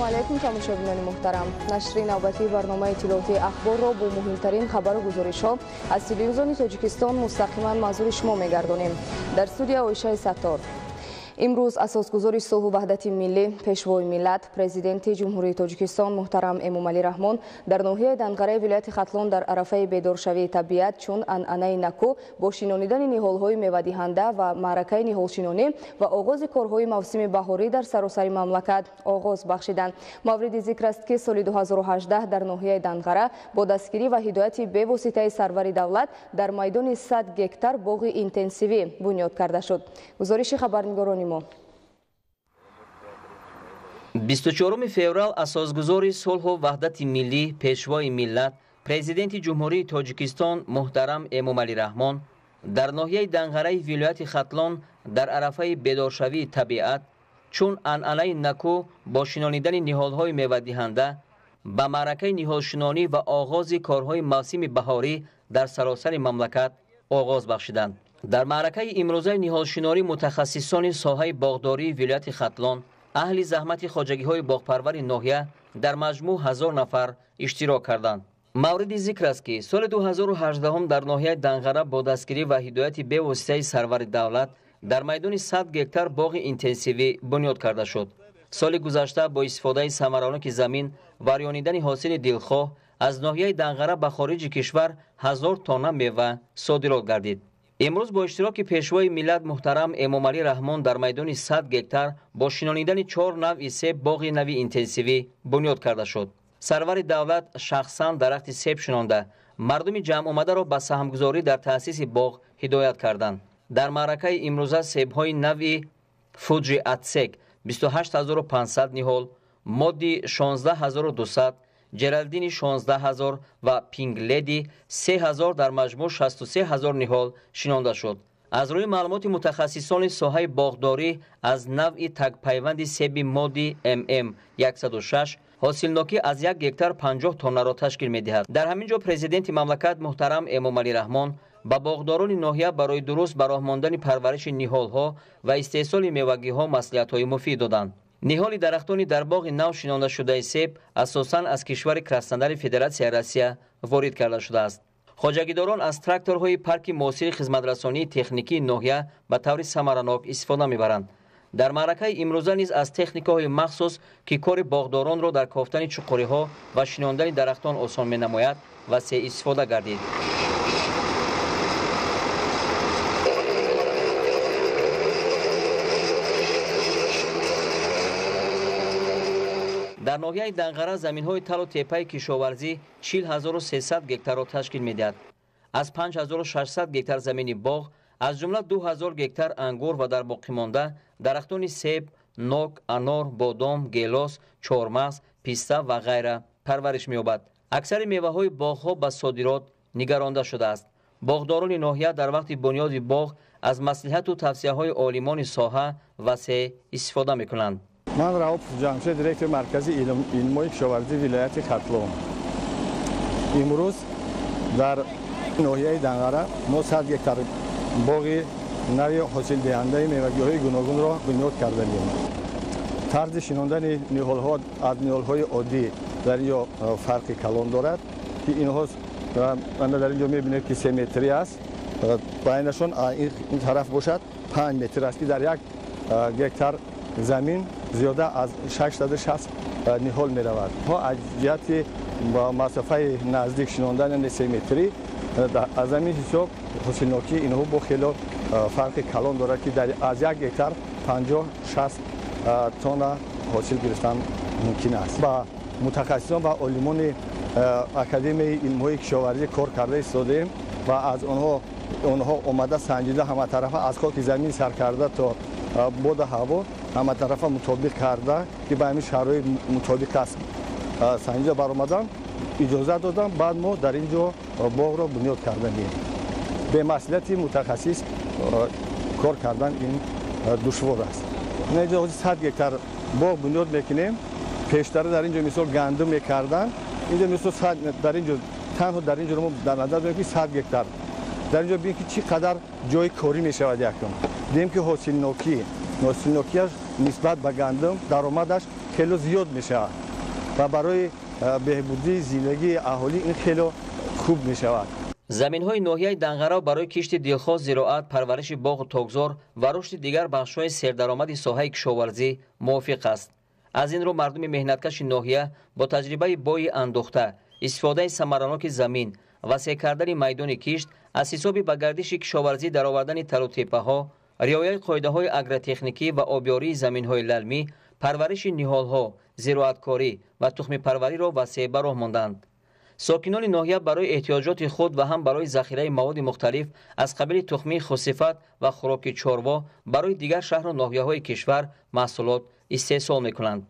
алайкум тамошобинони муҳтарам. Нашри навбатии барномаи иттилоотии ахборро бо муҳимтарин хабару гузоришҳо аз телевизиони Тоҷикистон мустақиман манзури шумо мегардонем. Дар студия Ойшаи Саттор. имрӯз асосгузори сулҳу ваҳдати миллӣ, пешвои миллат, президенти ҷумҳурии Тоҷикистон муҳтарам Эмомалӣ Раҳмон дар ноҳияи Данғараи вилояти Хатлон дар арафаи бедоршавии табиат чун анъанаи наку бо шинонидани ниҳолҳои мевадиҳанда ва маъракаи ниҳолшинонӣ ва оғози корҳои мавсими баҳорӣ дар саросари мамлакат оғоз бахшиданд. Мавриди зикр аст ки соли 2018 дар ноҳияи Данғара бо дастгирӣ ва ҳидояти бевоситаи сарвари давлат дар майдони 100 гектар боғи интенсивӣ бунёд карда шуд. гузориши хабарнигорони 24 феврал асосгузори сулҳу ваҳдати миллӣ, пешвои миллат, президенти ҷумҳурии Тоҷикистон муҳтарам Эмомалӣ Раҳмон дар ноҳияи Данғараи вилояти Хатлон дар арафаи бедоршавии табиат чун анъанаи наку бо шинонидани ниҳолҳои мевадиҳанда ба маъракаи ниҳолшинонӣ ва оғози корҳои мавсими баҳорӣ дар саросари мамлакат оғоз бахшиданд. дар маъракаи имрӯзаи ниҳолшинонӣ мутахассисони соҳаи боғдории вилояти Хатлон, аҳли заҳмати хоҷагиҳои боғпарвари ноҳия дар маҷмӯъ 1000 нафар иштирок карданд. мавриди зикр аст ки соли 2018 дар ноҳияи Данғара бо дастгирӣ ва ҳидояти бевоситаи сарвари давлат дар майдони 100 гектар боғи интенсивӣ бунёд карда шуд. соли гузашта бо истифодаи самароноки замин ва рёнидани ҳосили дилхоҳ аз ноҳияи Данғара ба хориҷи кишвар 1000 тонна мева содирот гардид. имрӯз бо иштироки пешвои миллат муҳтарам Эмомалӣ Раҳмон дар майдони 100 гектар бо шинонидани 4 навъи себ боғи нави интенсивӣ бунёд карда шуд. сарвари давлат шахсан дарахти себ шинонда мардуми ҷамъомадаро ба саҳмгузорӣ дар таъсиси боғ ҳидоят карданд. дар маъракаи имрӯза себҳои навъи Фуджи Атсек 28500 ниҳол, модди 16200, ҷералдини 16000 ва пингледи 3000 дар маҷмӯъ 63000 ниҳол шинонда шуд. аз рӯи маълумоти мутахассисони соҳаи боғдорӣ аз навъи тагпайванди себи модди MM106 ҳосилнокӣ аз 1 гектар 50 тоннаро ташкил медиҳад. дар ҳамин ҷо президенти мамлакат муҳтарам Эмомалӣ Раҳмон ба боғдорони ноҳия барои дуруст бароҳмондани парвариши ниҳолҳо ва истеҳсоли мевагиҳо маслиҳатҳои муфид доданд. ниҳоли дарахтони дар боғи нав шинонда шудаи себ асосан аз кишвари Краснодари Федератсияи Россия ворид карда шудааст. хоҷагидорон аз тракторҳои парки муосири хизматрасонии техникии ноҳия ба таври самаранок истифода мебаранд. дар маъракаи имрӯза низ аз техникаҳои махсус ки кори боғдоронро дар кофтани чуқуриҳо ва шинондани дарахтон осон менамояд васеъ истифода гардид. дар ноҳияи Данғара заминҳои талу теппаи кишоварзӣ 40300 гектарро ташкил медиҳад. аз 5600 гектар замини боғ, аз ҷумла 2000 гектар ангур ва дар боқимонда дарахтони себ, нок, анор, бодом, гелос, чормағз, писта ва ғайра парвариш меёбад. аксари меваҳои боғҳо ба содирот нигаронда шудааст. боғдорони ноҳия дар вақти бунёди боғ аз маслиҳату тавсияҳои олимони соҳа васеъ истифода мекунанд. ман Раuf Ҷамшед, директори маркази илмҳои кишоварзии вилояти Хатлон. имрӯз дар ноҳияи Данғара мо 100 гектар боғи нави ҳосилдиҳандаи мевагиҳои гуногунро бунёд кардагем. тарзи шинондани ниҳолҳо аз ниҳолҳои оддӣ дар инҷо фарқи калон дорад ки инҳо дар инҷо мебинед ки 3 метри аст, байнашон ин тараф бошад 5 метр аст ки дар 1 гектар замин зиёда аз 660 ниҳол меравад. аз ҷиҳати масофаи наздик шинондани 3 метрӣ аз замин ҳисоб ҳосилнокии инҳо бо хело фарқи калон дорад ки аз 1 гектар 50-60 тонна ҳосил гирифтан мумкин аст. ба мутахассисон ва олимони академияи илмҳои кишоварзӣ кор карда истодаем ва аз онҳо омада санҷида ҳаматарафа аз хоки замин сар карда то бода ҳаво ҳаматарафа мутобиқ карда ки ба ҳамин шароит мутобиқ аст санҷида баромадан иҷозат додам. баъд мо дар ин ҷо боғро бунёд карданем. бе маслиҳати мутахассис кор кардан ин душвор аст. ин ҷо 100 гектар боғ бунёд мекунем. пештара дар ин ҷо мисол гандум мекардан. ин ҷо мисол дар ин ҷо танҳо дар ин ҷо мо дар назар дорем ки 100 гектар. дар ин ҷо бинем ки чӣ қадар ҷои корӣ мешавад якум. дидем ки ҳосилнокияш нисбат ба гандум даромадаш خیلی زیاد میشه و برای بهبودی زندگی اهالی این خیلی خوب میشود. زمین‌های ناحیه دنغره برای کشت دلخواه، زراعت، پرورش باغ و تاکزار و رشد دیگر بخش‌های سردرآمد ساحه کشاورزی موافق است. از این رو مردم مهنتکش ناحیه با تجربه بوی اندوخته، استفاده ثمرناک زمین، وسیع کردن میدان کشت، از حساب به گردش کشاورزی درآوردن تل و تپه‌ها، رعایت قاعده‌های اگرتکنیکی و آبیاری زمین‌های للمی، پرورش نهال‌ها، زراعتکاری و تخم پروری را وسیع به راه ماندند. ساکنان ناحیه برای احتیاجات خود و هم برای ذخیره مواد مختلف از قبیل تخمی خصیفت و خوراک چاروا برای دیگر شهر و ناحیه‌های کشور محصولات استحصال می‌کنند.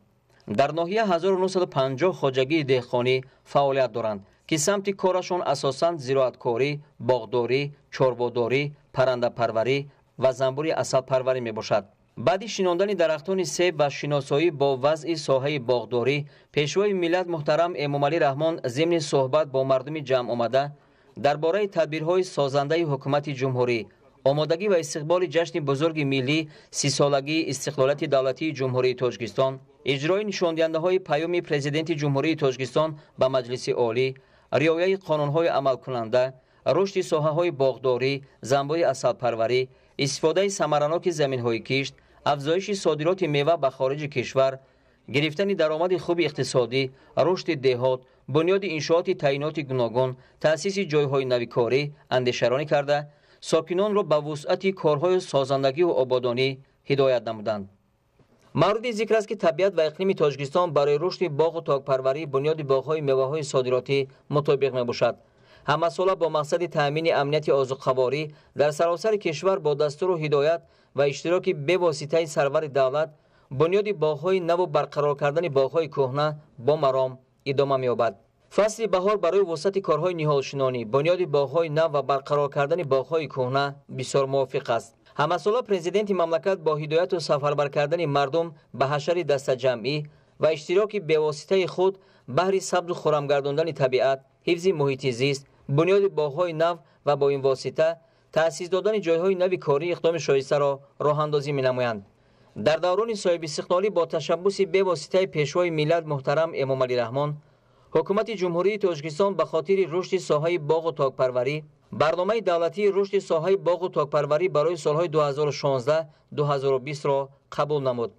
در ناحیه 1950 خواجگی دهقانی فعالیت دارند که سمت کارشان اساساً زراعتکاری، باغداری، چاروداری، پرنده پروری و زنبور عسل پروری میباشد. بعد شناندن درختان سیب و شناسایی با وضع ساحه باغداری، پیشوای ملت محترم امامعلی رحمان ضمن صحبت با مردم جمع آمده درباره تدبیرهای سازنده حکومت جمهوری، آمادگی و استقبال جشن بزرگ ملی 30 سالگی استقلالیت دولتی جمهوری تاجیکستان، اجرای نشانده‌های پیام پرزیدنت جمهوری تاجیکستان به مجلس عالی، رعایت قانون‌های عمل کننده، رشد ساحه‌های باغداری، زنبور عسل پروری، استفاده ثمرناک زمین‌های کشت، افزایش صادرات میوه به خارج کشور، گرفتن درآمد خوب اقتصادی، رشد دهات، بنیاد انشاءات تعیینات گوناگون، تأسیس جای‌های نوکاری اندیشه‌رانی کرده ساکنان را به وسعت کارهای سازندگی و آبادانی هدایت نمودند. مورد ذکر است که طبیعت و اقلیم تاجیکستان برای رشد باغ و تاکپروری بنیاد باغ‌های میوه‌های صادراتی مطابق میباشد. همه ساله با مقصد تأمین امنیت آذوقه‌واری در سراسر کشور با دستور و هدایت و اشتراک به واسطه سرور دولت بنیاد باغ‌های نو و برقرار کردن باغ‌های کهنه با مرام ادامه می‌یابد. فصل بهار برای وسعت کارهای نهالشنانی، بنیاد باغ‌های نو و برقرار کردن باغ‌های کهنه بسیار موافق است. همه ساله پرزیدنت مملکت با هدایت و سفربر کردن مردم به حشر دست جمعی و اشتراک به واسطه خود بهر سبز و خرم گرداندن طبیعت، حفظ محیط زیست، بنیاد باغ‌های نو و با این واسطه تأسیس دادن جای‌های نو کاری اقدام شایسته را راه اندازی می‌نمایند. در دوران صاحب استقلالی با تشبث به واسطه پیشوای ملت محترم امامعلی رحمان، حکومت جمهوری تاجیکستان به خاطر رشد ساحه باغ و تاکپروری برنامه دولتی رشد ساحه باغ و تاکپروری برای سالهای 2016-2020 را قبول نمود.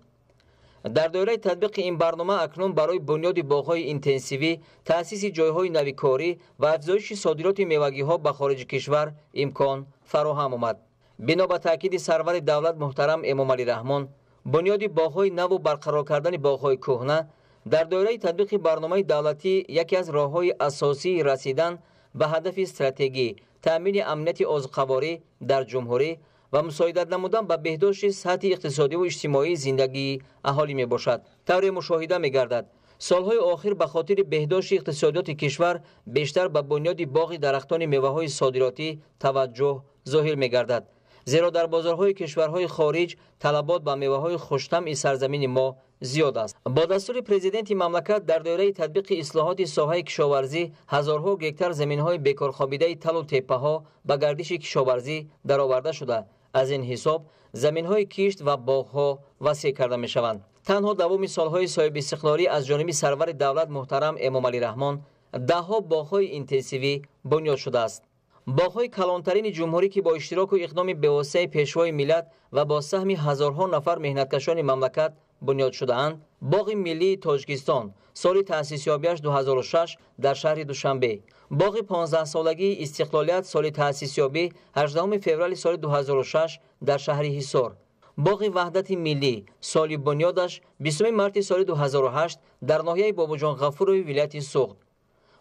در دایره تطبیق این برنامه اکنون برای بنیاد باغ‌های اینتنسیوی، تأسیس جای‌های نوکاری و افزایش صادرات میوگی‌ها به خارج کشور امکان فراهم آمد. بنا به تاکید سرور دولت محترم امامعلی رحمان، بنیاد باغ‌های نو و برقرار کردن باغ‌های کهنه در دایره تطبیق برنامه دولتی یکی از راه‌های اساسی رسیدن به هدف استراتژی تأمین امنیت آذوقه‌واری در جمهوری و مساعدت نمودن به بهداشت سطح اقتصادی و اجتماعی زندگی اهالی می باشد. طور مشاهده می گردد سالهای آخر به خاطر بهداشت اقتصادیات کشور بیشتر به بنیاد باغ درختان میوه‌های صادراتی توجه ظاهر می گردد، زیرا در بازارهای کشورهای خارج طلبات به میوه‌های خوش‌طعم سرزمین ما زیاد است. با دستور پرزیدنت مملکت در دایره تطبیق اصلاحات ساحه کشاورزی هزارها گکتار زمین‌های بیکار خوابیده تل و تپه‌ها به گردش کشاورزی درآورده شده. از این حساب زمین‌های کشت و باغ‌ها وسیع کرده می‌شوند. تنها دوام سال‌های صاحب استقلالی از جانب سرور دولت محترم امامعلی رحمان ده‌ها باغ‌های اینتنسیوی بنیاد شده است. باغ‌های کلانترین جمهوری که با اشتراک و اقدام به‌واسطه پیشوای ملت و با سهم هزارها نفر مهنتکشان مملکت بنیاد شده‌اند. باغ ملی تاجیکستان سال تأسیس یابیش 2006 در شهر دوشنبه، باغ 15 سالگی استقلالیت سال تأسیس یابی 18 فوریه سال 2006 در شهر حصار، باغ وحدت ملی سال بنیادش 20 مارس سال 2008 در ناحیه باباجان غفور ولایت سوخت،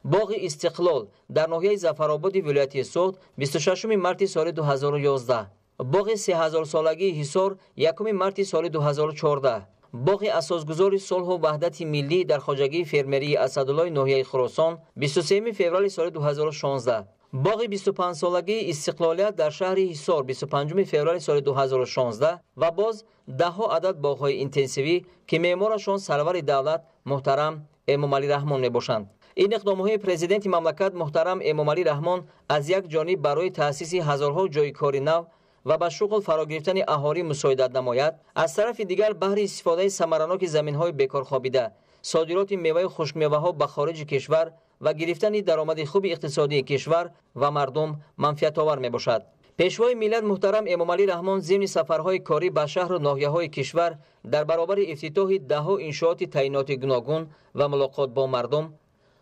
باغ استقلال در ناحیه ظفرآباد ولایت سوخت 26 مارس سال 2011، باغ 3000 سالگی حصار 1 مارس سال 2014، باغ اساسگذار صلح و وحدت ملی در خواجگی فرمری اسدالله ناحیه خراسان 23 فوریه سال 2016، باغ 25 سالگی استقلالیت در شهر حصار 25 فوریه سال 2016 و باز ده‌ها عدد باغ‌های اینتنسیوی که معمارشان سرور دولت محترم امامعلی رحمان میباشند. این اقدام‌های پرزیدنت مملکت محترم امامعلی رحمان از یک جانب برای تأسیس هزارها جای کار نو و به شغل فرا گرفتن اهالی مساعدت نماید، از طرف دیگر بهر استفاده ثمرناک زمین‌های بیکار خوابیده، صادرات میوه خشک‌میوه‌ها به خارج کشور و گرفتن درآمد خوب اقتصادی کشور و مردم منفعت‌آور میباشد. پیشوای ملت محترم امامعلی رحمان ضمن سفرهای کاری به شهر و ناحیه‌های کشور در برابر افتتاح ده‌ها انشاءات تعییناتی گوناگون و ملاقات با مردم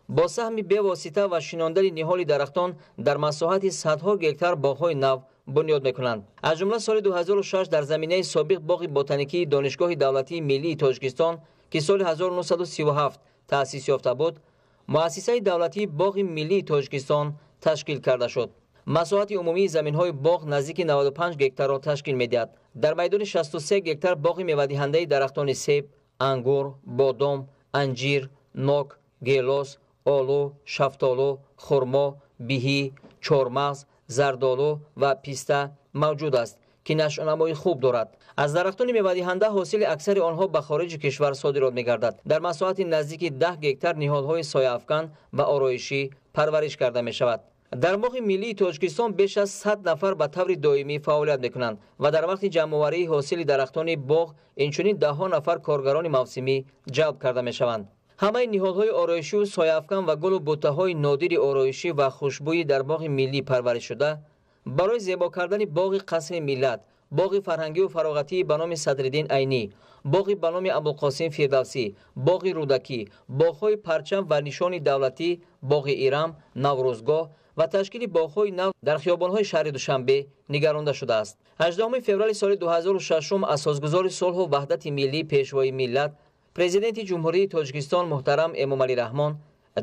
با سهم بواسطه و شناندن نهال درختان در مساحت صدها گکتار باغ‌های نو بنیاد می‌کنند. از جمله سال 2006 در زمینه سابق باغ بوتانیکی دانشگاه دولتی ملی تاجیکستان که سال 1937 تأسیس یافته بود، مؤسسه دولتی باغ ملی تاجیکستان تشکیل کرده شد. مساحت عمومی زمین‌های باغ نزدیک 95 گکتار را تشکیل می‌دهد. در میدان 63 گکتار باغ میوه‌دهنده درختان سیب، انگور، بادام، انجیر، نوک، گیلاس، آلو، شفتالو، خرما، بیهی، چهارمغز، زردآلو و پیسته موجود است که نشأه‌نمای خوب دارد. از درختان میوه‌دهنده حاصل اکثر آنها به خارج کشور صادرات می‌گردد. در مساحت نزدیک 10 گکتار نهال‌های سایه‌افکن و آرایشی پرورش کرده می‌شود. در باغ ملی تاجیکستان بیش از 100 نفر به طور دائمی فعالیت می‌کنند و در وقت جمع‌آوری حاصل درختان باغ اینچنین ده‌ها نفر کارگران موسمی جلب کرده می‌شوند. همه نهال‌های آرایشی و سایه‌افکن و گل و بوته‌های نادر آرایشی و خوشبویی در باغ ملی پرورش شده برای زیبا کردن باغ قصر ملت، باغ فرهنگی و فراغتی به نام صدرالدین عینی، باغ به نام ابوالقاسم فردوسی، باغ رودکی، باغ‌های پرچم و نشان دولتی، باغ ایرم، نوروزگاه و تشکیل باغ‌های نو در خیابان‌های شهر دوشنبه نگرانده شده است. 18 فوریه سال 2006 اساسگزار صلح و وحدت ملی پیشوای ملت پرزیدنت جمهوری تاجیکستان محترم امامعلی رحمان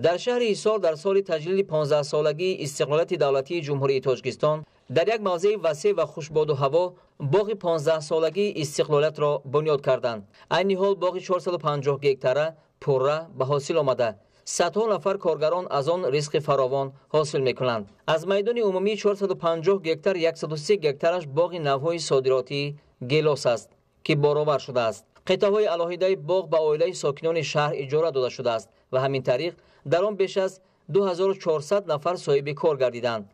در شهر ایصال در سال تجلیل 15 سالگی استقلالیت دولتی جمهوری تاجیکستان در یک موضع وسیع و خوشباد و هوا باغ 15 سالگی استقلالیت را بنیاد کردند. عین حال باغ 450 گکتاره پرره به حاصل آمده. صدها نفر کارگران از آن رزق فراوان حاصل می‌کنند. از میدان عمومی 450 گکتار 130 گکتارش باغ نوهای صادراتی گیلاس است که بارآور شده است. قطعه‌های علاهیده باغ به عائله ساکنان شهر اجاره داده شده است و همین طریق در آن بیش از 2400 نفر صاحب کار گردیدند.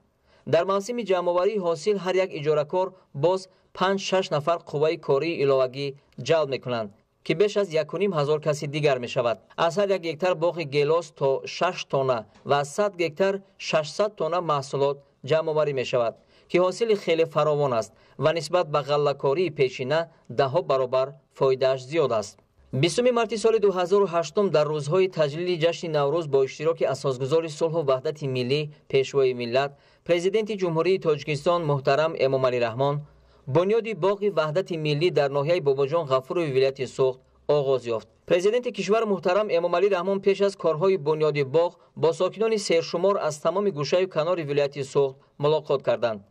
در موسم جمع‌آوری حاصل هر یک اجاره‌کار باز 5-6 نفر قوه کاری علاوه‌ای جلب می‌کنند که بیش از 1500 کسی دیگر می‌شود. از هر یک گکتار باغ گیلاس تا 6 تانه و از 100 گکتار 600 تانه محصولات جمع‌آوری می‌شود که حاصل خیلی فراوان است و نسبت به غله‌کاری پیشینه 10 برابر فایده‌اش زیاد است. 20 مارس سال 2008 در روزهای تجلیل جشن نوروز با اشتراک اساسگزار صلح و وحدت ملی پیشوای ملت پرزیدنت جمهوری تاجیکستان محترم امامعلی رحمان بنیاد باغ وحدت ملی در ناحیه باباجان غفور و ولایت سوخت آغاز یافت. پرزیدنت کشور محترم امامعلی رحمان پیش از کارهای بنیاد باغ با ساکنان سرشمار از تمام گوشه و کنار ولایت سوخت ملاقات کردند.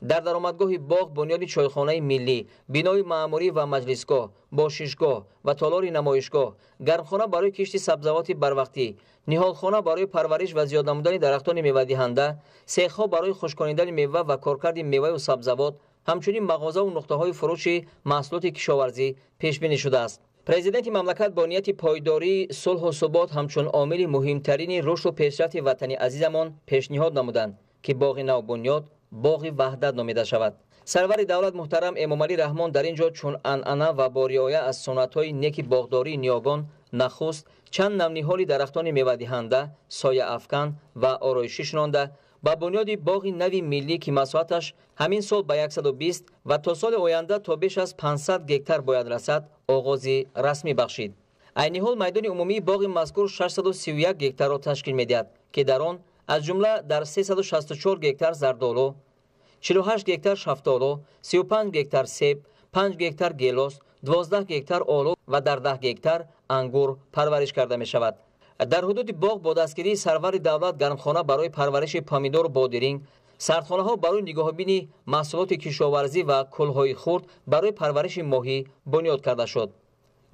در درآمدگاه باغ بنیاد چایخانه ملی، بینای معموری و مجلسگاه، باشیشگاه و تالار نمایشگاه، گرمخانه برای کشت سبزیجات بروقتی، نهالخانه برای پرورش و زیاد نمودن درختان میوه‌دهنده، سیخ‌ها برای خشک‌کنیدن میوه و کارکرد میوه و سبزیجات، همچنین مغازه و نقطه‌های فروش محصولات کشاورزی پیش بینی شده است. پرزیدنت مملکت با نیت پایداری، صلح و ثبات همچون عامل مهمترین رشد و پیشرفت وطن عزیزمان پیشنهاد نمودند که باغ نو بنیاد باغ وحدت نامیده شود. سرور دولت محترم امامعلی رحمان در اینجا چون عنعنه و با رعایت از سنت‌های نیک باغداری نیاگان نخست چند نوع درختان میوه‌دهنده، سایه افکن و آرایشی شنانده با بنیاد باغ نوی ملی که مساحتش همین سال به 120 و تا سال آینده تا بیش از 500 گکتار باید رسد آغاز رسمی بخشید. عین حال میدان عمومی باغ مذکور 631 گکتار را تشکیل می‌دهد که در آن از جمله در 364 گکتار زردآلو، 48 گکتار شفتالو، 35 گکتار سیب، 5 گکتار گیلاس، 12 گکتار آلو و در 10 گکتار انگور پرورش کرده می شود. در حدود باغ با دستگیری سرور دولت گرمخانه برای پرورش پامیدور و بادرینگ، سردخانه ها برای نگاهبینی محصولات کشاورزی و کلهای خرد برای پرورش ماهی بنیاد کرده شد.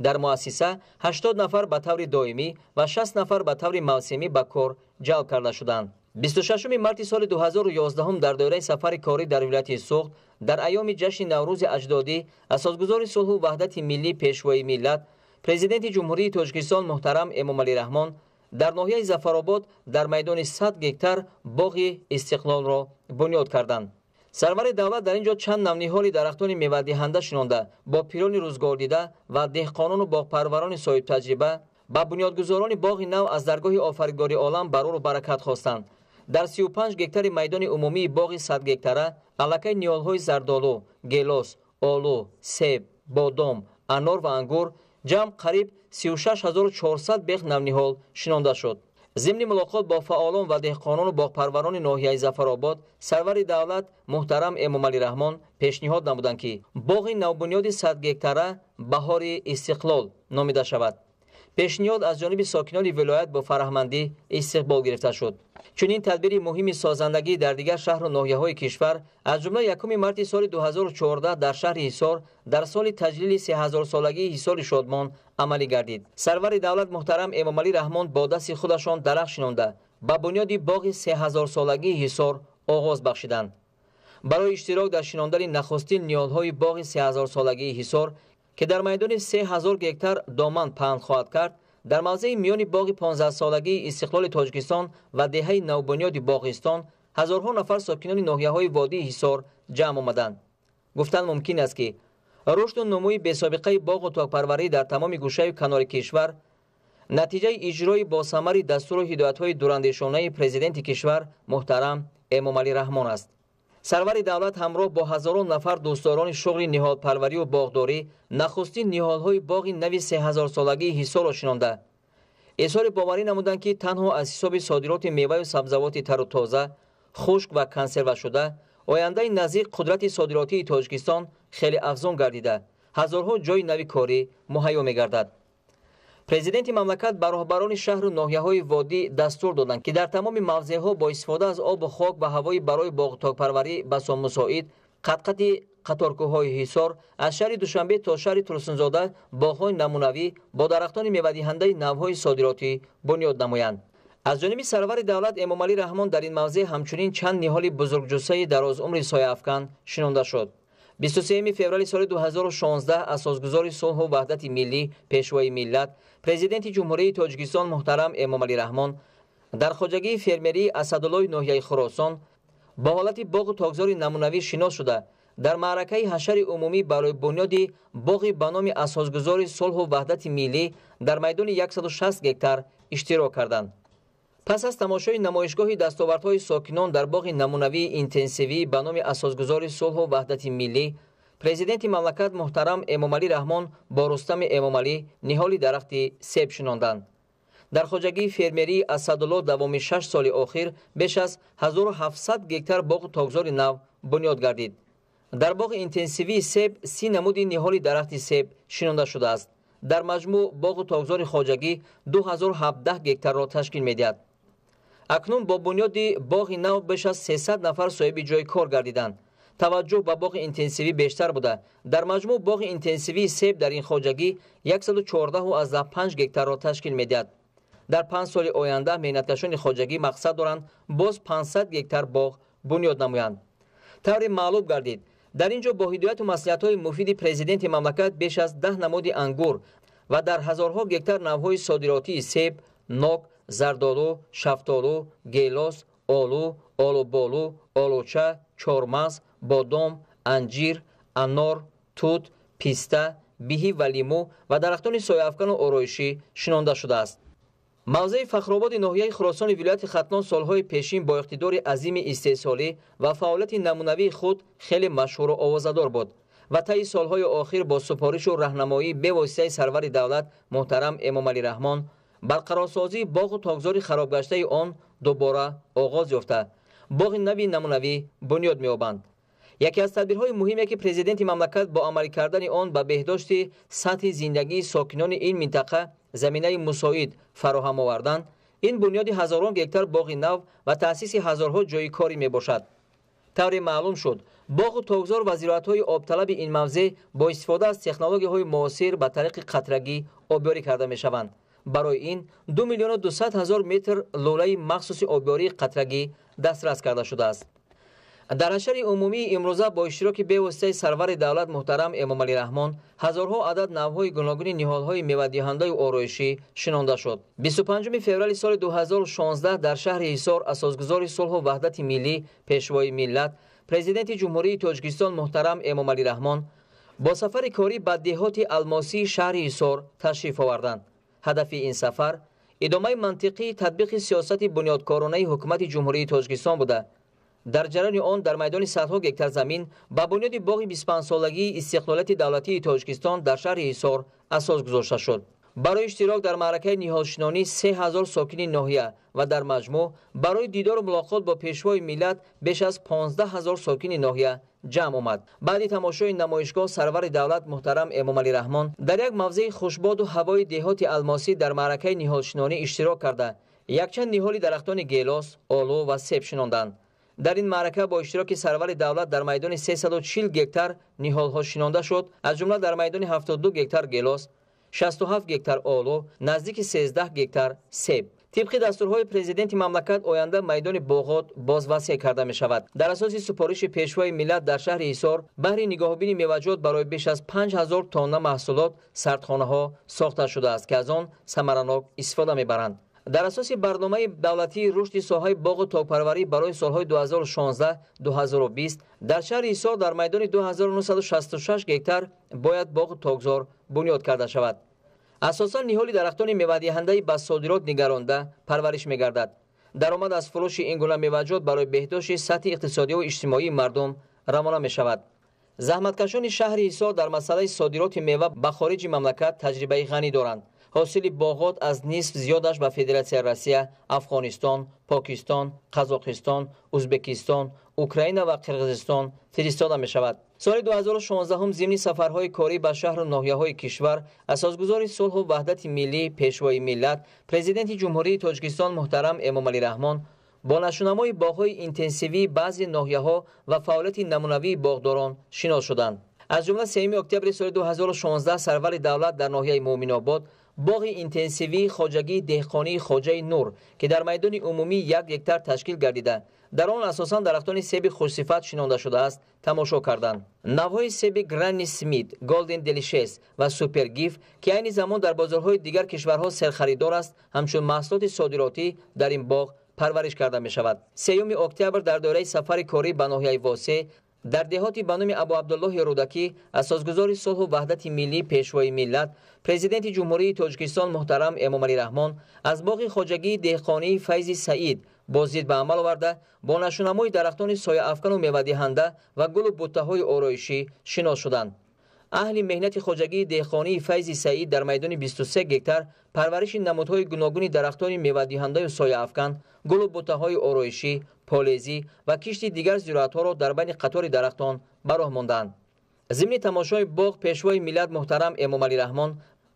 در مؤسسه 80 نفر به طور دائمی و 60 نفر به طور موسمی به کار جلب کرده شدند. 26 مارس سال 2011 در دایره سفر کاری در ولایت سوخت در ایام جشن نوروز اجدادی اساسگزار صلح و وحدت ملی پیشوای ملت پرزیدنت جمهوری تاجیکستان محترم امامعلی رحمان در ناحیه ظفرآباد در میدان 100 گکتار باغ استقلال را بنیاد کردند. сарвари давлат дар ин ҷо чанд навниҳоли дарахтони мевадиҳанда шинонда бо пирони рӯзгордида ва деҳқонону боғпарварони соҳибтаҷриба ба бунёдгузорони боғи нав аз даргоҳи офаридгори олам барору баракат хостанд. дар 35 гектари майдони умумии боғи 100 гектара аллакай ниҳолҳои зардолу, гелос, олу, себ, бодом, анор ва ангур ҷамъ қариб 36400 бех навниҳол шинонда шуд. ضمن ملاقات با فعالان و دهقانان و باغپروران ناحیه ظفرآباد سرور دولت محترم امامعلی رحمان پیشنهاد نمودند که باغ نوبنیاد 100 گکتاره بهار استقلال نامیده شود. پیشنهاد از جانب ساکنان ولایت با فرهمندی استقبال گرفته شد. چنین تدبیر مهم سازندگی در دیگر شهر و ناحیه‌های کشور از جمله 1 مارس سال 2014 در شهر حصار در سال تجلیل 3000 سالگی حصار شادمان عملی گردید. سرور دولت محترم امامعلی رحمان با دست خودشان درخت شنونده با بنیاد باغ 3000 سالگی حصار آغاز بخشیدند. برای اشتراک در شناندن نخستین نیالهای باغ 3000 سالگی حصار که در میدان 3000 گکتار دامن پهن خواهد کرد، در موضع میان باغ 15 سالگی استقلال تاجیکستان و دهه نوبنیاد باغستان هزارها نفر ساکنان ناحیه‌های وادی حصار جمع آمدند. گفتن ممکن است که رشد و نموی بی‌سابقه باغ و تاک‌پروری در تمام گوشه و کنار کشور نتیجه اجرای باثمر دستور و هدایت‌های دوراندیشانه پرزیدنت کشور محترم امامعلی رحمان است. سرور دولت همراه با هزاران نفر دوستداران شغل نهادپروری و باغداری نخستین نهادهای باغ نو 3000 سالگی حصار را شنانده اظهار باوری نمودند که تنها از حساب صادرات میوه و سبزیجات تر و تازه، خشک و کنسرو شده آینده نزدیک قدرت صادراتی تاجیکستان خیلی افزون گردیده هزارها جای نوی کاری مهیا می‌گردد. پرزیدنت مملکت به راهبران شهر و ناحیه‌های وادی دستور دادند که در تمام موضع‌ها با استفاده از آب و خاک و هوای برای باغ و تاک‌پروری بسیار مساعد قطعات قطارکوهای حصار از شهر دوشنبه تا شهر ترسونزاده باغ‌های نمونوی با درختان میوه‌دهنده نوهای صادراتی بنیاد نمایند. از جانب سرور دولت امامعلی رحمان در این موضع همچنین چند نهال بزرگجثه درازعمر سایه‌افکن شنونده شد. 23 فوریه سال 2016 اساسگزار صلح و وحدت ملی پیشوای ملت پرزیدنت جمهوری تاجیکستان محترم امامعلی رحمان در خواجگی فرمری اسدالله ناحیه خراسان با حالت باغ و تاکزار نمونوی شناس شده در معرکه حشر عمومی برای بنیاد باغی به نام اساسگزار صلح و وحدت ملی در میدان 160 گکتار اشتراک کردند. پس از تماشای نمایشگاه دستاوردهای ساکنان در باغ نمونوی اینتنسیوی به نام اساسگزار صلح و وحدت ملی، پرزیدنت مملکت محترم امامعلی رحمان با رستم امامعلی نهال درخت سیب شناندند. در خواجگی فرمری اسدالله دوام 6 سال اخیر بیش از 1700 گکتار باغ و تاکزار نو بنیاد گردید. در باغ اینتنسیوی سیب 30 نمود نهال درخت سیب شنانده شده است. در مجموع باغ و تاکزار خواجگی 2017 گکتار را تشکیل می‌دهد. اکنون با بنیاد باغ نو بیش از 300 نفر صاحب جای کار گردیدند. توجه به باغ اینتنسیوی بیشتر بوده. در مجموع باغ اینتنسیوی سیب در این خواجگی 114.5 گکتار را تشکیل می‌دهد. در 5 سال آینده محنتکشان خواجگی مقصد دارند باز 500 گکتار باغ بنیاد نمایند. طور معلوم گردید در اینجا با هدایت و مصلحت‌های مفید پرزیدنت مملکت بیش از 10 نمود انگور و در هزارها گکتار نوهای صادراتی سیب، نوک، زردالو، شفتالو، گیلاس، آلو، آلوبالو، آلوچه، چهارمغز، بادام، انجیر، انار، توت، پیسته، بیهی و لیمو و درختان سایه‌افکن و آرایشی شنانده شده است. موضع فخرآباد ناحیه خراسان ولایت ختلان سالهای پیشین با اقتدار عظیم استحصالی و فعالیت نمونوی خود خیلی مشهور و آوازه‌دار بود و طی سالهای آخر با سفارش و راهنمایی به واسطه سرور دولت محترم امامعلی رحمان برقرارسازی باغ و تاکزار خراب گشته آن دوباره آغاز یافته باغ نوی نمونوی بنیاد می‌یابند. یکی از تدبیرهای مهمی که پرزیدنت مملکت با عملی کردن آن به بهداشت سطح زندگی ساکنان این منطقه زمینه مساعد فراهم آوردن، این بنیاد هزاران گکتار باغ نو و تأسیس هزارها جای کاری می باشد. طور معلوم شد باغ و تاکزار و زراعت‌های آبطلب این موضع با استفاده از تکنولوژی‌های معاصر به طریق قطرگی آبیاری کرده می‌شوند. برای این 2,200,000 متر لوله مخصوص آبیاری قطرگی دسترس کرده شده است. در حشر عمومی امروزه با اشتراک به واسطه سرور دولت محترم امامعلی رحمان هزارها عدد نوهای گوناگون نهالهای میوه‌دهنده و آرایشی شنانده شد. 25 فوریه سال 2016 در شهر حصار اساسگزار صلح و وحدت ملی پیشوای ملت президенти ҷумҳурии тоҷикистон муҳтарам эмомалӣ раҳмон бо сафари корӣ ба деҳоти алмосии шаҳри ҳисор ташриф оварданд. ҳадафи ин сафар идомаи мантиқии татбиқи сиёсати бунёдкоронаи ҳукумати ҷумҳурии тоҷикистон буда, дар ҷараёни он дар майдони садҳо гектар замин ба бунёди боғи 25-солагии истиқлолияти давлатии тоҷикистон дар шаҳри ҳисор асос гузошта шуд. барои иштирок дар маъракаи ниҳолшинонӣ 3000 сокини ноҳия ва дар маҷмӯъ барои дидору мулоқот бо пешвои миллат беш аз 15000 сокини ноҳия ҷамъ омад. баъди тамошои намоишгоҳ сарвари давлат муҳтарам эмомалӣ раҳмон дар як мавзеи хушбоду ҳавои деҳоти алмосӣ дар маъракаи ниҳолшинонӣ иштирок карда якчанд ниҳоли дарахтони гелос, олу ва себ шинонданд. дар ин маърака бо иштироки сарвари давлат дар майдони 340 гектар ниҳолҳо шинонда шуд, аз ҷумла дар майдони 72 гектар гелос, 67 гектар олу, наздики 13 гектар себ. тибқи дастурҳои президенти мамлакат оянда майдони боғот боз васеъ карда мешавад. дар асоси супориши пешвои миллат дар шаҳри ҳисор баҳри нигоҳубини меваҷот барои беш аз 5000 тонна маҳсулот сардхонаҳо сохта шудааст ки аз он самаранок истифода мебаранд. дар асоси барномаи давлатии рушди соҳаи боғу тоғпарварӣ барои солҳои 2016-2020 дар шаҳри ҳисор дар майдони 2966 гектар бояд боғу тогзор бунёд карда шавад. асосан ниҳоли дарахтони мевадиҳандаи ба содирот нигаронда парвариш мегардад. даромад аз фурӯши ин гуна меваҷот барои беҳдошти сатҳи иқтисодию иҷтимоии мардум равона мешавад. заҳматкашони шаҳри ҳисор дар масъалаи содироти мева ба хориҷи мамлакат таҷрибаи ғанӣ доранд. ҳосили боғот аз нисф зиёдаш ба Федератсияи Россия, Афғонистон, Покистон, Қазоқистон, Узбекистон, Украина ва Қирғизистон фиристода мешавад. соли 2016 зимни сафарҳои корӣ ба шаҳру ноҳияҳои кишвар асосгузори сулҳу ваҳдати миллӣ пешвои миллат президенти ҷумҳурии Тоҷикистон муҳтарам Эмомалӣ Раҳмон бо нашунамои боғҳои интенсивии баъзе ноҳияҳо ва фаъолияти намунавии боғдорон шинос шуданд. аз ҷумла 3 октябри соли 2016 сарвари давлат дар ноҳияи Муъминобод боғи интенсивии хоҷагии деҳқонии Хоҷаи Нур ки дар майдони умумӣ 1 гектар ташкил гардида дар он асосан дарахтони себи хушсифат шинонда шудааст тамошо карданд. навъҳои себи Granny Smith, Golden Delicious ва Super Gift ки айни замон дар бозорҳои дигар кишварҳо серхаридор аст ҳамчун маҳсулоти содиротӣ дар ин боғ парвариш карда мешавад. 3 октябр дар доираи сафари корӣ ба ноҳияи Восеъ дар деҳоти ба номи Абу Абдуллоҳи Рӯдакӣ асосгузори сулҳу ваҳдати миллӣ пешвои миллат президенти ҷумҳурии Тоҷикистон муҳтарам Эмомалӣ Раҳмон аз боғи хоҷагии деҳқонии Файзи Саид бозид ба амал оварда бо нашунамои дарахтони сояафкану мевадиҳанда ва гулу буттаҳои ороишӣ шинос шуданд. аҳли меҳнати хоҷагии деҳқонии Файзи Саид дар майдони 23 гектар парвариши намудҳои гуногуни дарахтони мевадиҳандаю сояафкан, гулу буттаҳои ороишӣ, полезӣ ва кишти дигар зироатҳоро дар байни қатори дарахтон ба роҳ монданд. зимни тамошои боғ пешвои миллат муҳтарам Эмомалӣ Раҳмон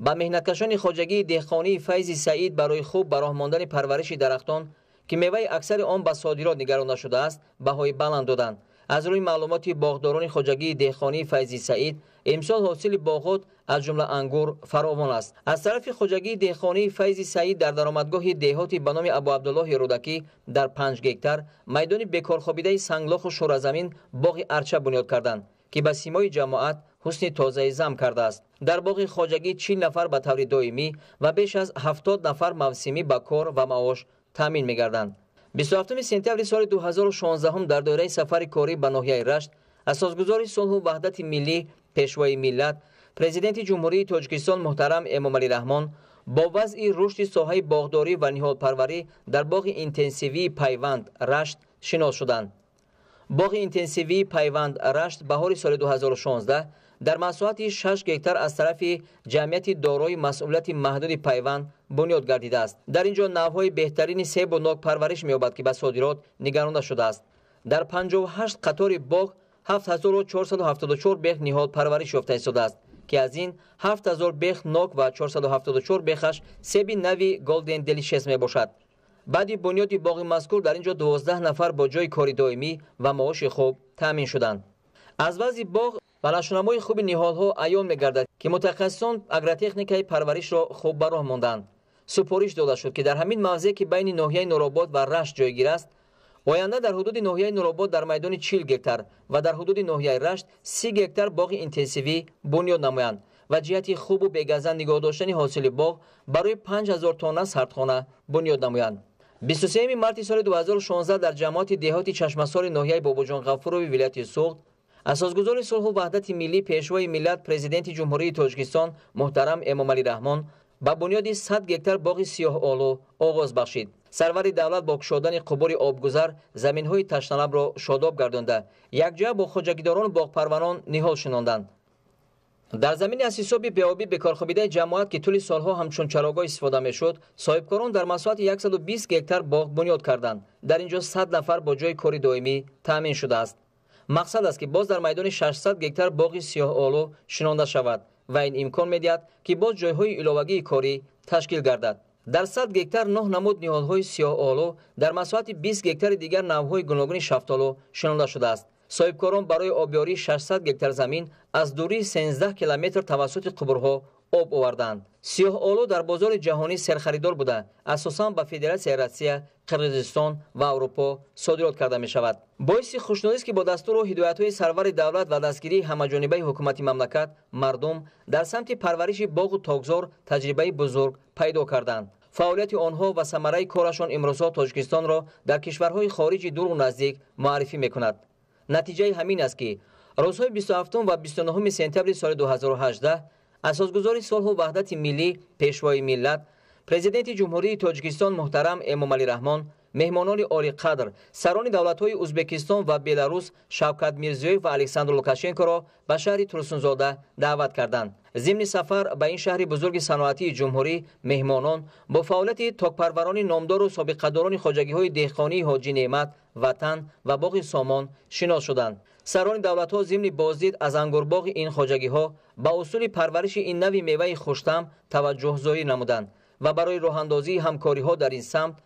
ба меҳнаткашони хоҷагии деҳқонии Файзи Саид барои хуб ба роҳ мондани парвариши дарахтон ки меваи аксари он ба содирот нигаронда шудааст баҳои баланд доданд. аз рӯи маълумоти боғдорони хоҷагии деҳқонии Файзи Саид имсол ҳосили боғот аз ҷумла ангур фаровон аст. аз тарафи хоҷагии деҳқонии Файзи Саид дар даромадгоҳи деҳоти ба номи Абу Абдуллоҳи Рӯдакӣ дар 5 гектар майдони бекорхобидаи санглоху шӯразамин боғи арча бунёд карданд ки ба симои ҷамоат ҳусни тозаи зам кардааст. дар боғи хоҷагӣ 40 нафар ба таври доимӣ ва беш аз 70 нафар мавсимӣ ба кор ва маош таъмин мегарданд. 27 сентябри соли 2016 дар доираи сафари корӣ ба ноҳияи Рашт асосгузори сулҳу ваҳдати миллӣ пешвои миллат президенти ҷумҳурии Тоҷикистон муҳтарам Эмомалӣ Раҳмон бо вазъи рушди соҳаи боғдорӣ ва ниҳолпарварӣ дар боғи интенсивии Пайванд Рашт шинос шуданд. боғи интенсивии Пайванд Рашт баҳори соли 2016 дар масоҳати 6 гектар аз тарафи ҷамъияти дорои масъулияти маҳдуди Пайванд бунёд гардидааст. дар ин ҷо навъҳои беҳтарини себу нок парвариш меёбад ки ба содирот нигаронда шудааст. дар 58 қатори боғ 7474 бех ниҳол парвариш ёфта истодааст ки аз ин 7000 бех нок ва 474 бехаш себи нави Golden Delicious мебошад. баъди бунёди боғи мазкур дар ин ҷо 12 нафар бо ҷои кори доимӣ ва маоши хуб таъмин шуданд. аз вазъи боғ ва нашунамои хуби ниҳолҳо аён мегардад ки мутахассисон агротехникаи парваришро хуб ба роҳ монданд. супориш дода шуд ки дар ҳамин мавзеъ ки байни ноҳияи Нуробод ва Рашт ҷойгир аст оянда дар ҳудуди ноҳияи Нуробод дар майдони 40 гектар ва дар ҳудуди ноҳияи Рашт 30 гектар боғи интенсивӣ бунёд намоянд ва ҷиҳати хубу бегазан нигоҳ доштани ҳосили боғ барои 5000 тонна сардхона бунёд намоянд. 23 марти соли 2016 дар ҷамоати деҳоти чашмасори ноҳияи бобоҷон ғафурови вилояти суғд асосгузори сулҳу ваҳдати миллӣ пешвои миллат президенти ҷумҳурии Тоҷикистон муҳтарам Эмомалӣ Раҳмон ба бунёди 100 гектар боғи сиёҳ-олу оғоз бахшид. Сарвари давлат бо кушодани қубури обгузар заминҳои ташналабро шодоб гардонда якҷоя бо хоҷагидорон боғпарварон ниҳол шинонданд. дар замини аз ҳисоби беобӣ бекорхобидаи ҷамоат ки тӯли солҳо ҳамчун чарогоҳ истифода мешуд, соҳибкорон дар масоҳати 120 гектар боғ бунёд карданд. дар ин ҷо 100 нафар бо ҷои кори доимӣ таъмин шудааст. мақсад аст ки боз дар майдони 600 гектар боғи сиёҳ-олу шинонда шавад ва ин имкон медиҳад ки боз ҷойҳои иловагии корӣ ташкил гардад. дар 100 гектар 9 намуд ниҳолҳои сиёҳ-олу дар масоҳати 20 гектари дигар навъҳои гуногуни шафтолу шинонда шудааст. соҳибкорон барои обёрии 600 гектар замин аз дурии 13 километр тавассути қубурҳо об оварданд. сиёҳ-олу дар бозори ҷаҳонӣ серхаридор буда асосан ба Федератсияи Россия, Қирғизистон ва Аврупо содирот карда мешавад. боиси хушнудист ки бо дастуру ҳидоятҳои сарвари давлат ва дастгирии ҳамаҷонибаи ҳукумати мамлакат мардум дар самти парвариши боғу тогзор таҷрибаи бузург пайдо карданд. фаъолияти онҳо ва самараи корашон имрӯзҳо Тоҷикистонро дар кишварҳои хориҷи дуру наздик муаррифӣ мекунад. натиҷаи ҳамин аст ки рӯзҳои 27 ва 29 сентябри соли 2018 асосгузори сулҳу ваҳдати миллӣ пешвои миллат президенти ҷумҳурии Тоҷикистон муҳтарам Эмомалӣ Раҳмон меҳмонони олиқадр сарони давлатҳои Узбекистон ва Беларус Шавкат Мирзиёев ва Александр Лукашенкоро ба шаҳри Турсунзода даъват карданд. зимни сафар ба ин шаҳри бузурги саноатии ҷумҳурӣ меҳмонон бо фаъолияти токпарварони номдору собиқадорони хоҷагиҳои деҳқонии Ҳоҷӣ Неъмат, Ватан ва боғи Сомон шинос шуданд. сарони давлатҳо зимни боздид аз ангурбоғи ин хоҷагиҳо ба усули парвариши ин нави меваи хуштам таваҷҷӯҳзорӣ намуданд ва барои роҳандозии ҳамкориҳо дар ин самт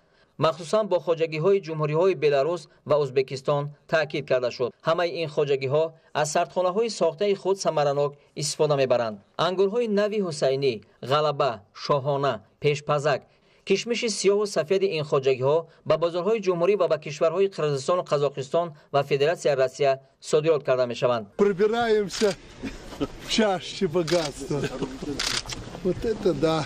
махсусан бо хоҷагиҳои ҷумҳуриҳои Беларус ва Узбекистон таъкид карда шуд. ҳамаи ин хоҷагиҳо аз сардхонаҳои сохтаи худ самаранок истифода мебаранд. ангурҳои нави Ҳусайнӣ, Ғалаба, Шоҳона, Пешпазак, кишмиши сиёҳу сафеди ин хоҷагиҳо ба бозорҳои ҷумҳурӣ ва ба кишварҳои Қирғизистону Қазоқистон ва Федератсияи Россия содирот карда мешаванд. Пробираемся в чаще богатства. Вот это да.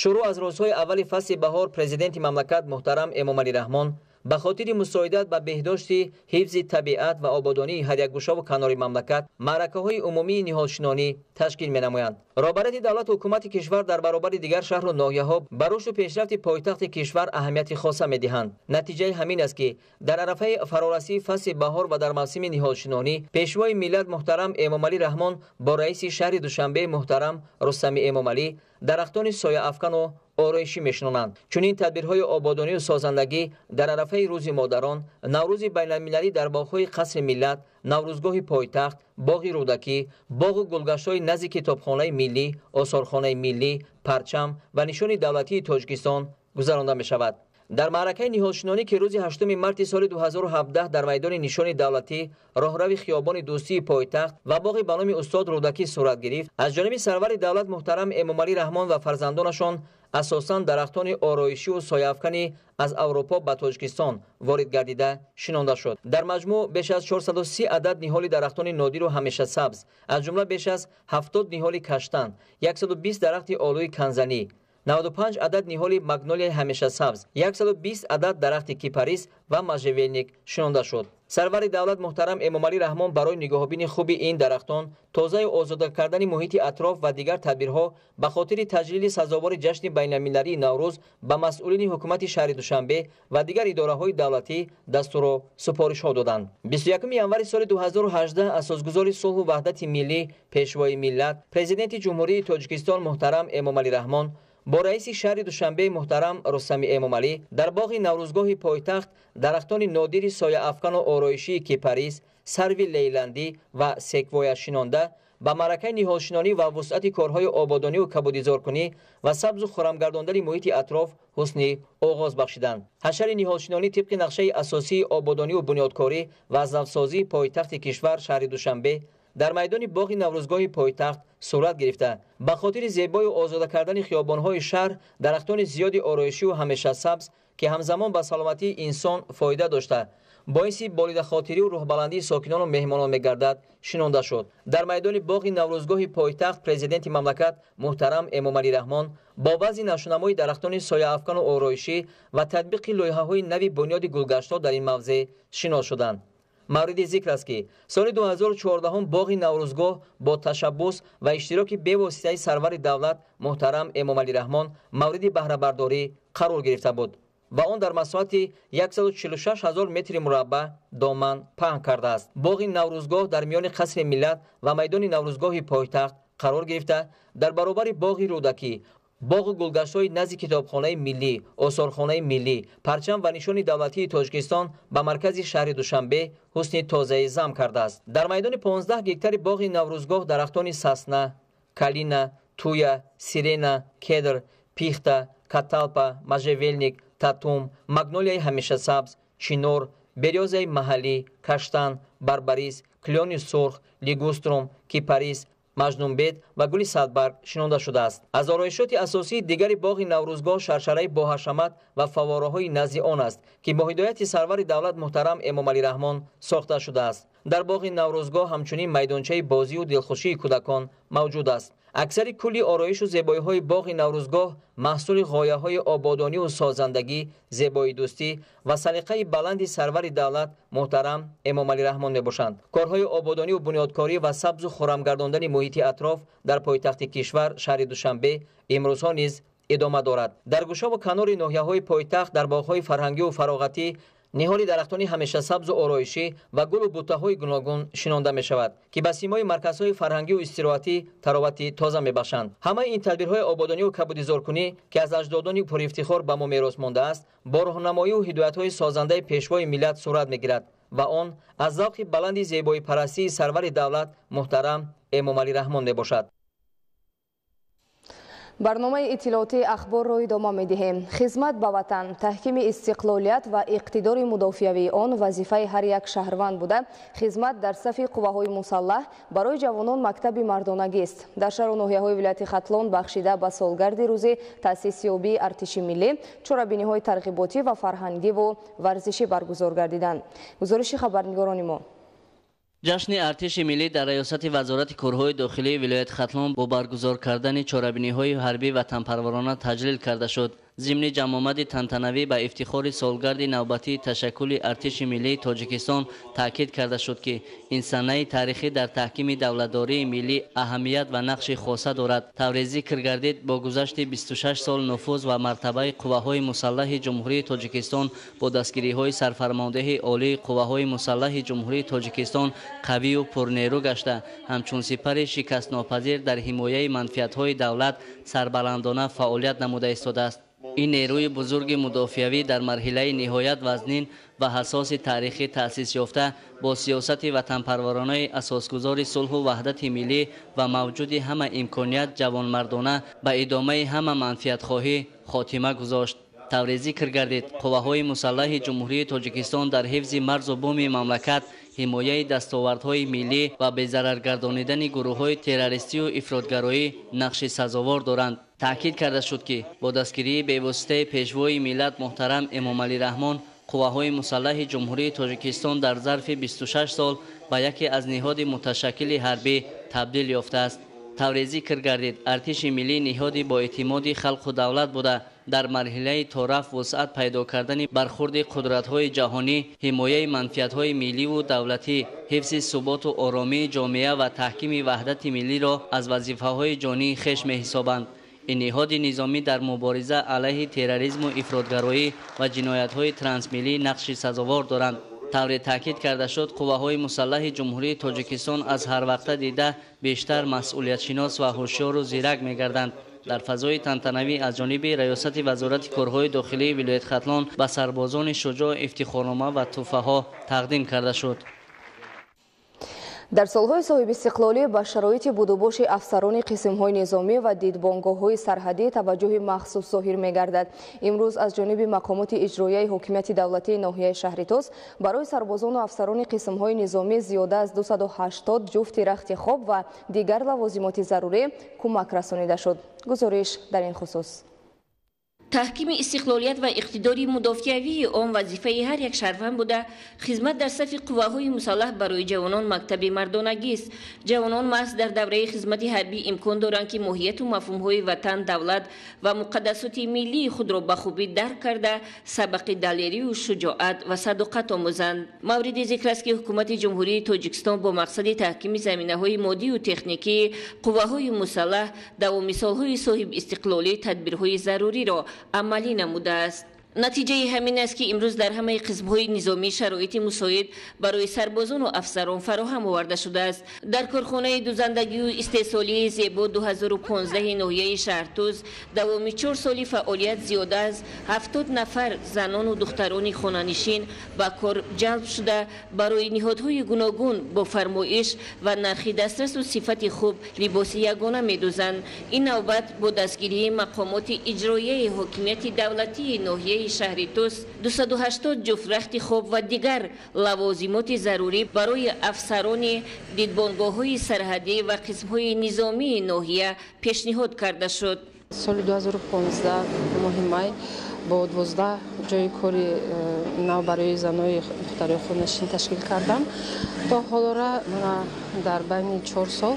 шуруъ аз рӯзҳои аввали фасли баҳор президенти мамлакат муҳтарам Эмомалӣ Раҳмон ба хотири мусоидат ба беҳдошти ҳифзи табиат ва ободонии ҳарякгӯшаву канори мамлакат маъракаҳои умумии ниҳолшинонӣ ташкил менамоянд. роҳбарияти давлату ҳукумати кишвар дар баробари дигар шаҳру ноҳияҳо ба рушду пешрафти пойтахти кишвар аҳамияти хоса медиҳанд. натиҷаи ҳамин аст ки дар арафаи фарорасии фасли баҳор ва дар мавсими ниҳолшинонӣ пешвои миллат муҳтарам Эмомалӣ Раҳмон бо раиси шаҳри Душанбеи муҳтарам Рустами Эмомалӣ дарахтони сояафкану ороишӣ мешунонанд. чунин тадбирҳои ободонию созандагӣ дар арафаи рӯзи модарон, наврӯзи байналмилалӣ дар боғҳои қасри миллат, наврӯзгоҳи пойтахт, боғи рӯдакӣ, боғу гулгаштҳои назди китобхонаи миллӣ, осорхонаи миллӣ, парчам ва нишони давлатии Тоҷикистон гузаронда мешавад. дар маъракаи ниҳолшинонӣ ки рӯзи 8 марти соли 2017 дар майдони нишони давлатӣ роҳрави хиёбони дӯстии пойтахт ва боғи ба номи устод Рӯдакӣ сурат гирифт, аз ҷониби сарвари давлат муҳтарам Эмомалӣ Раҳмон ва фарзандонашон асосан дарахтони ороишиву сояафканӣ аз Аврупо ба Тоҷикистон ворид гардида шинонда шуд. дар маҷмӯъ беш аз 430 адад ниҳоли дарахтони нодиру ҳамешасабз, аз ҷумла беш аз 70 ниҳоли каштан, 120 дарахти олӯи канзанӣ, 95 адад ниҳоли магнолияи ҳамешасабз, 120 адад дарахти кипарис ва можжевельник шинонда шуд. сарвари давлат муҳтарам Эмомалӣ Раҳмон барои нигоҳубини хуби ин дарахтон, тозаю озода кардани муҳити атроф ва дигар тадбирҳо ба хотири таҷлили сазовори ҷашни байналмилалии Наврӯз ба масъулини ҳукумати шаҳри Душанбе ва дигар идораҳои давлатӣ дастуру супоришҳо доданд. 21 январи соли 2018 асосгузори сулҳу ваҳдати миллӣ пешвои миллат президенти ҷумҳурии Тоҷикистон муҳтарам Эмомалӣ Раҳмон бо раиси шаҳри Душанбе муҳтарам Рустами Эмомалӣ дар боғи наврӯзгоҳи пойтахт дарахтони нодири сояафкану ороишии кипарис, сарви лейландӣ ва секвоя шинонда ба маъракаи ниҳолшинонӣ ва вусъати корҳои ободониву кабудизоркунӣ ва сабзу хӯрамгардондани муҳити атроф ҳусни оғоз бахшиданд. ҳашари ниҳолшинонӣ тибқи нақшаи асосии ободониву бунёдкорӣ ва аз навсозии пойтахти кишвар шаҳри Душанбе дар майдони боғи наврӯзгоҳи пойтахт сурат гирифта ба хотири зебою озода кардани хиёбонҳои шаҳр дарахтони зиёди ороишиву ҳамешасабз که همزمان به سلامتی انسان فایده داشته باعث بالیدخاطری و روحبلندی ساکنان و مهمانان می‌گردد شنونده شد. در میدان باغ نوروزگاه پایتخت پرزیدنت مملکت محترم امامعلی رحمان با وضع نشونمای درختان سایه افکن و آرایشی و تطبیق لایحه‌های نوی بنیاد گلگشت‌ها در این موضع شناس شدند. مورد ذکر است که سال 2014 باغ نوروزگاه با تشبث و اشتراک بی‌واسطه سرور دولت محترم امامعلی رحمان مورد بهره برداری قرار گرفته بود و آن در مساحت 146,000 متر مربع دامن پهن کرده است. باغ نوروزگاه در میان قصر ملت و میدان نوروزگاه پایتخت قرار گرفته در برابر باغ رودکی، باغ گلگشت‌های نزد کتابخانه ملی، آثارخانه ملی، پرچم و نشان دولتی تاجیکستان به مرکز شهر دوشنبه حسن تازه زم کرده است. در میدان 15 گکتار باغ نوروزگاه درختان سسنه، کلینا، تویا، سیرنا، کدر، پیخته، کاتالپا، ماژاولنیک، تاتوم، مگنولیای همیشه سبز، چینور، بریوزای محلی، کاشتان، بربریز، کلیون سرخ، لیگوستروم، کیپاریس، مجنونبید و گل صدبرگ شنونده شده است. از آرایشات اساسی دیگر باغ نوروزگاه شرشره با حشمت و فواراهای نزد آن است که با هدایت سرور دولت محترم امامعلی رحمان ساخته شده است. در باغ نوروزگاه همچنین میدانچه بازی و دلخوشی کودکان موجود است. اکثر کلی آرایش و زیبایی‌های باغ نوروزگاه محصول غایه‌های آبادانی و سازندگی، زیبایی دوستی و سلیقه بلند سرور دولت محترم امامعلی رحمان میباشند. کارهای آبادانی و بنیادکاری و سبز و خرم گرداندن محیط اطراف در پایتخت کشور شهر دوشنبه امروزها نیز ادامه دارد. در گوشه و کنار ناحیه‌های پایتخت در باغ‌های فرهنگی و فراغتی نهال درختان همیشه سبز و آرایشی و گل و بوته‌های گوناگون شنونده می شود که به سیمای مرکزهای فرهنگی و استراحتی تراوتی تازه میبخشند. همه این تدبیرهای آبادانی و کبودیزارکنی که از اجدادان پر افتخار به ما میراث مانده است با راهنمایی و هدایت‌های سازنده پیشوای ملت صورت میگیرد و آن از ذوق بلند زیبایی پرستی سرور دولت محترم امامعلی رحمان میباشد. برنامه اطلاعاتی اخبار را ادامه می‌دهیم. خدمت به وطن، تحکیم استقلالیت و اقتدار مدافعوی آن وظیفه هر یک شهروند بوده. خدمت در صف قوه‌های مسلح برای جوانان مکتب مردانگی است. در شهر و ناحیه‌های ولایت ختلان بخشیده به سالگرد روز تأسیس یابی ارتش ملی چورابینی‌های ترغیباتی و فرهنگی و ورزشی برگزار گردیدند. گزارش خبرنگاران ما. جشن ارتش ملی در ریاست وزارت کارهای داخلی ولایت ختلان با برگزار کردن چارابینی‌های حربی وطنپروارانه تجلیل کرده شد. ضمن جمع‌آمد تنتنوی به افتخار سالگرد نوبتی تشکل ارتش ملی تاجیکستان تاکید کرده شد که این سنه تاریخی در تحکیم دولتداری ملی اهمیت و نقش خاصه دارد. طور ذکر گردید با گذشت 26 سال نفوذ و مرتبه قوه‌های مسلح جمهوری تاجیکستان با دستگیری‌های سرفرمانده عالی قوه‌های مسلح جمهوری تاجیکستان قوی و پرنیرو گشته، همچون سپر شکست ناپذیر در حمایت منفعت‌های دولت سربلندانه فعالیت نموده ایستاده است. این نیروی بزرگ مدافعوی در مرحله نهایت وزنین و حساس تاریخی تأسیس یافته با سیاست وطنپروارانه اساسگذار صلح و وحدت ملی و موجود همه امکانیت جوانمردانه به ادامه همه منفعت خواهی خاتمه گذاشت. طور ذکر گردید قوه‌های مسلح جمهوری تاجیکستان در حفظ مرز و بوم مملکت حمایت دستاوردهای ملی و بی‌ضرر گردانیدن گروه‌های تروریستی و افراطگرایی نقش سزاوار دارند. تأکید کرده شد که با دستگیری بی‌واسطه پیشوای ملت محترم امامعلی رحمان قوه‌های مسلح جمهوری تاجیکستان در ظرف 26 سال به یکی از نهاد متشکل حربی تبدیل یافته است. طور ذکر گردید ارتش ملی نهادی با اعتماد خلق و دولت بوده در مرحله طرف وسعت پیدا کردن برخورد قدرت‌های جهانی، حمایت منفعت‌های ملی و دولتی، حفظ ثبات و آرامی جامعه و تحکیم وحدت ملی را از وظیفه‌های جانی خویش می‌حسابند. این نهاد نظامی در مبارزه علیه تروریسم و افراطگرایی و جنایت‌های ترانسمیلی نقش سزاوار دارند. طور تاکید کرده شد قوه‌های مسلح جمهوری تاجیکستان از هر وقت دیده بیشتر مسئولیت شناس و هوشیار و زیرک می‌گردند. در فضای تنتنوی از جانب ریاست وزارت کارهای داخلی ولایت ختلان به سربازان شجاع افتخارنامه و تحفه‌ها تقدیم کرده شد. در سالهای صاحب استقلالی به شرایط بودوباش افسران قسم‌های نظامی و دیدبانگاه‌های سرحدی توجه مخصوص ظاهر می‌گردد. امروز از جانب مقامات اجرایی حکومت دولتی ناحیه شهرتاس برای سربازان و افسران قسم‌های نظامی زیاده از 280 جفت رخت خواب و دیگر لوازمات ضروری کمک رسانیده شد. گزارش در این خصوص. таҳкими истиқлолият ва иқтидори мудофиавии он вазифаи ҳар як шаҳрванд буда хизмат дар сафи қувваҳои мусаллаҳ барои ҷавонон мактаби мардонагист. ҷавонон маҳз дар давраи хизмати ҳарбӣ имкон доранд ки моҳияту мафҳумҳои ватан, давлат ва муқаддасоти миллии худро ба хубӣ дарк карда сабақи далерию шуҷоат ва садоқат омӯзанд. мавриди зикр аст ки ҳукумати ҷумҳурии тоҷикистон бо мақсади таҳкими заминаҳои моддию техникии қувваҳои мусаллаҳ давоми солҳои соҳиб истиқлолӣ тадбирҳои заруриро амалӣ намудааст. натиҷаи ҳамин аст ки имрӯз дар ҳамаи қисмҳои низомӣ шароити мусоид барои сарбозону афсарон фароҳам оварда шудааст. дар корхонаи дузандагию истеҳсолии зебо 2015 ноҳияи шаҳртӯз давоми 4 соли фаъолият зиёда аз 70 нафар занону духтарони хонанишин ба кор ҷалб шуда барои ниҳодҳои гуногун бо фармоиш ва нархи дастрасу сифати хуб либоси ягона медӯзанд. ин навбат бо дастгирии мақомоти иҷроияи ҳокимияти давлатии ноҳияи шаҳри Тус 280 ҷуфт рахти хоб ва дигар лавозимоти зарурӣ барои афсарони дидбонгоҳҳои сарҳадӣ ва қисмҳои низомии ноҳия пешниҳод карда шуд. соли 2015 моҳи май бо 12 ҷойи кори нав барои занои духтарои хонанишин ташкил кардам. то ҳолора мана дар байни 4 сол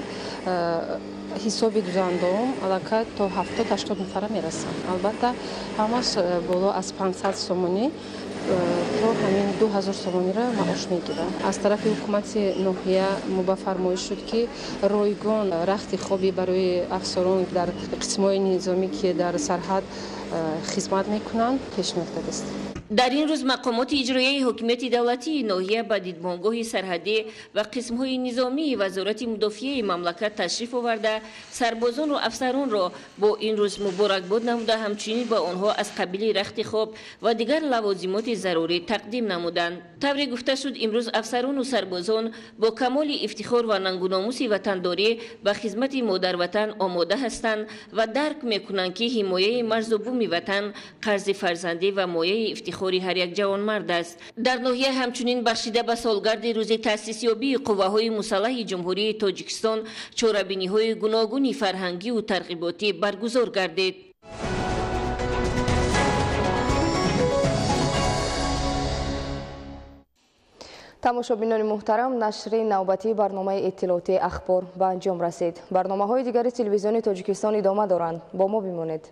ҳисоби дузандаом аллакай то 70-80 нафара мерасам. албатта ҳамаш боло аз 500 сомонӣ то ҳамин 2000 сомонира маош мегирам. аз тарафи ҳукумати ноҳия мо ба фармоиш шуд ки ройгон рахти хоби барои афсарон дар қисмҳои низомӣ ки дар сарҳад хизмат мекунанд пешниҳод кардааст. дар ин рӯз мақомоти иҷроияи ҳокимияти давлатии ноҳия ба дидбонгоҳи сарҳадӣ ва қисмҳои низомии вазорати мудофиаи мамлакат ташриф оварда сарбозону афсаронро бо ин рӯз муборакбод намуда ҳамчунин ба онҳо аз қабили рахти хоб ва дигар лавозимоти зарурӣ тақдим намуданд. тавре гуфта шуд имрӯз афсарону сарбозон бо камоли ифтихор ва нангуномуси ватандорӣ ба хизмати модарватан омода ҳастанд ва дарк мекунанд ки ҳимояи марзу буми ватан қарзи фарзандӣ ва мояи ифтихори ҳар як ҷавонмард аст. дар ноҳия ҳамчунин бахшида ба солгарди рӯзи таъсисёбии қувваҳои мусаллаҳи ҷумҳурии тоҷикистон чорабиниҳои гуногуни фарҳангиву тарғиботӣ баргузор гардид. тамошобинони муҳтарам, нашри навбатии барномаи иттилоотии ахбор ба анҷом расид. барномаҳои дигари телевизиони Тоҷикистон идома доранд. бо мо бимонед.